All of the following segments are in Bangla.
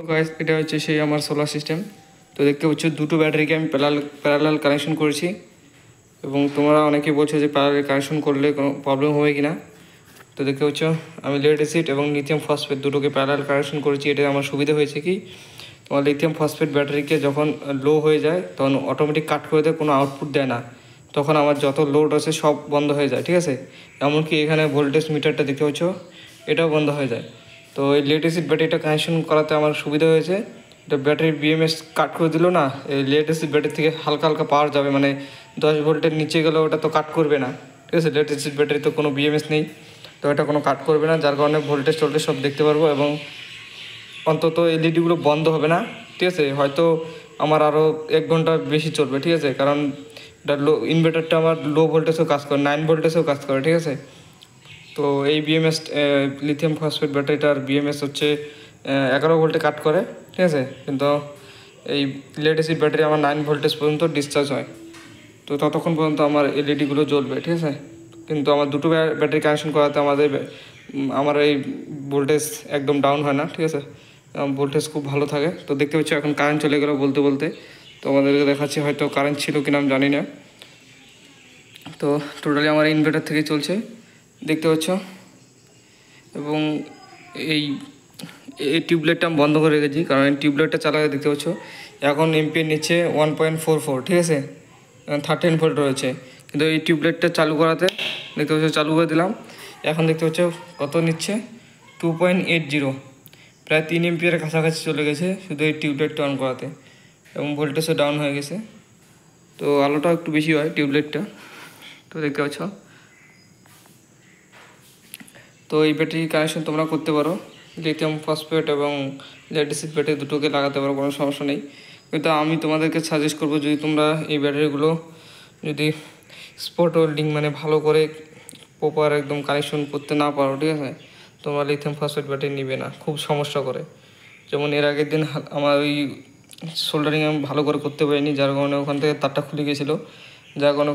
তো গাইস এটা হচ্ছে সেই আমার সোলার সিস্টেম। তো দেখতে পাচ্ছ দুটো ব্যাটারিকে আমি প্যারালাল কানেকশন করেছি এবং তোমরা অনেকে বলছো যে প্যারালাল কানেকশন করলে কোনো প্রবলেম হবে কি না। তো দেখতে পাচ্ছ আমি লেড অ্যাসিড এবং লিথিয়াম ফসফেট দুটোকে প্যারালাল কানেকশন করেছি। এটা আমার সুবিধা হয়েছে কি, তোমার লিথিয়াম ফসফেট ব্যাটারিকে যখন লো হয়ে যায় তখন অটোমেটিক কাট করে দেয়, কোনো আউটপুট দেয় না। তখন আমার যত লোড আছে সব বন্ধ হয়ে যায়, ঠিক আছে। এমনকি এখানে ভোল্টেজ মিটারটা দেখতে পাচ্ছ এটাও বন্ধ হয়ে যায়। তো এই লেড অ্যাসিড ব্যাটারিটা কানেকশন করাতে আমার সুবিধা হয়েছে। এটা ব্যাটারির বিএমএস কাট করে দিল না, এই লেড অ্যাসিড ব্যাটারি থেকে হালকা হালকা পাওয়ার যাবে, মানে 10 ভোল্টের নিচে গেলেও ওটা তো কাট করবে না, ঠিক আছে। লেড অ্যাসিড ব্যাটারি তো কোনো বিএমএস নেই, তো এটা কোনো কাট করবে না, যার কারণে ভোল্টেজ টোল্টেজ সব দেখতে পারবো এবং অন্তত এলইডিগুলো বন্ধ হবে না, ঠিক আছে। হয়তো আমার আরও 1 ঘন্টা বেশি চলবে, ঠিক আছে, কারণ এটা ইনভার্টারটা আমার লো ভোল্টেজেও কাজ করে, 9 ভোল্টেজেও কাজ করে, ঠিক আছে। তো এই বিএমএস লিথিয়াম ফসফেট ব্যাটারিটার বিএমএস হচ্ছে 11 ভোল্টে কাট করে, ঠিক আছে। কিন্তু এই লেড অ্যাসিড ব্যাটারি আমার 9 ভোল্টেজ পর্যন্ত ডিসচার্জ হয়, তো ততক্ষণ পর্যন্ত আমার এলইডিগুলো জ্বলবে, ঠিক আছে। কিন্তু আমার দুটো ব্যাটারি কানেকশন করাতে আমার এই ভোল্টেজ একদম ডাউন হয় না, ঠিক আছে, ভোল্টেজ খুব ভালো থাকে। তো দেখতে পাচ্ছি এখন কারেন্ট চলে গেলো বলতে বলতে, তো আমাদেরকে দেখাচ্ছি হয়তো কারেন্ট ছিল কিনা আমি জানি না। তো টোটালি আমার ইনভার্টার থেকে চলছে দেখতে পাচ্ছ, এবং এই এই টিউবলাইটটা আমি বন্ধ করে রেখেছি কারণ এই টিউবলাইটটা চালাতে দেখতে পাচ্ছ এখন এমপিএর নিচে 1.44, ঠিক আছে, 13 ভোল্ট রয়েছে। কিন্তু এই টিউবলাইটটা চালু করাতে দেখতে পাচ্ছ চালু করে দিলাম, এখন দেখতে পাচ্ছ কত নিচ্ছে 2.80, প্রায় 3 এমপিয়ারের কাছাকাছি চলে গেছে শুধু এই টিউবলাইটটা অন করাতে, এবং ভোল্টেজও ডাউন হয়ে গেছে। তো আলোটাও একটু বেশি হয় টিউবলাইটটা, তো দেখতে পাচ্ছ। তো এই ব্যাটারি কানেকশন তোমরা করতে পারো, লিথিয়াম ফসফেট এবং লেড অ্যাসিড ব্যাটারি দুটোকে লাগাতে পারো, কোনো সমস্যা নেই। কিন্তু আমি তোমাদেরকে সাজেস্ট করবো যদি তোমরা এই ব্যাটারিগুলো যদি স্পট ওয়েল্ডিং মানে ভালো করে প্রপার একদম কানেকশন করতে না পারো, ঠিক আছে, তোমরা লিথিয়াম ফসফেট ব্যাটারি নিবে না, খুব সমস্যা করে। যেমন এর আগের দিন আমার ওই সোল্ডারিং আমি ভালো করে করতে পারিনি, যার কারণে ওখান থেকে তারটা খুলে গেছিলো, যার কারণে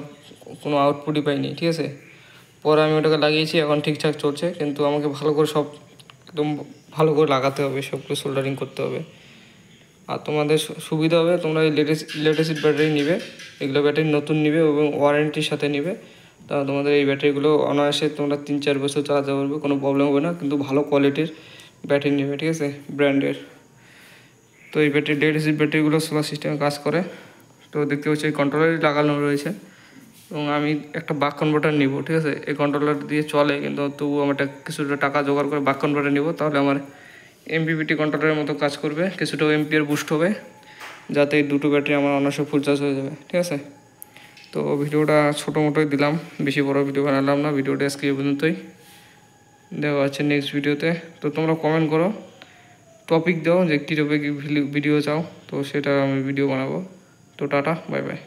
কোনো আউটপুটই পাইনি, ঠিক আছে। পরে আমি ওটাকে লাগিয়েছি, এখন ঠিকঠাক চলছে, কিন্তু আমাকে ভালো করে সব একদম ভালো করে লাগাতে হবে, সবগুলো সোল্ডারিং করতে হবে। আর তোমাদের সুবিধা হবে তোমরা এই লেড অ্যাসিড ব্যাটারি নিবে, এগুলো ব্যাটারি নতুন নিবে এবং ওয়ারেন্টির সাথে নিবে, তা তোমাদের এই ব্যাটারিগুলো অনায়াসে তোমরা 3-4 বছর চালাতে পারবে, কোনো প্রবলেম হবে না। কিন্তু ভালো কোয়ালিটির ব্যাটারি নেবে, ঠিক আছে, ব্র্যান্ডের। তো এই ব্যাটারি লেড অ্যাসিড ব্যাটারিগুলো সোলার সিস্টেমে কাজ করে। তো দেখতে পাচ্ছি এই কন্ট্রোলারই লাগানো রয়েছে, এবং আমি একটা বাক কনভার্টার নিব, ঠিক আছে। এই কন্ট্রোলার দিয়ে চলে, কিন্তু তবু আমার কিছুটা টাকা জোগাড় করে বাক কনভার্টার নিব, তাহলে আমার এমপিপিটি কন্ট্রোলারের মতো কাজ করবে, কিছুটা এমপিআর বুস্ট হবে, যাতে এই দুটো ব্যাটারি আমার অনায়াসে ফুল চার্জ হয়ে যাবে, ঠিক আছে। তো ভিডিওটা ছোটো মোটোই দিলাম, বেশি বড় ভিডিও বানালাম না, ভিডিওটা আজকে এই পর্যন্তই, দেওয়া আছে নেক্সট ভিডিওতে। তো তোমরা কমেন্ট করো, টপিক দাও যে কী টপিক ভিডিও চাও, তো সেটা আমি ভিডিও বানাবো। তো টাটা, বাই বাই।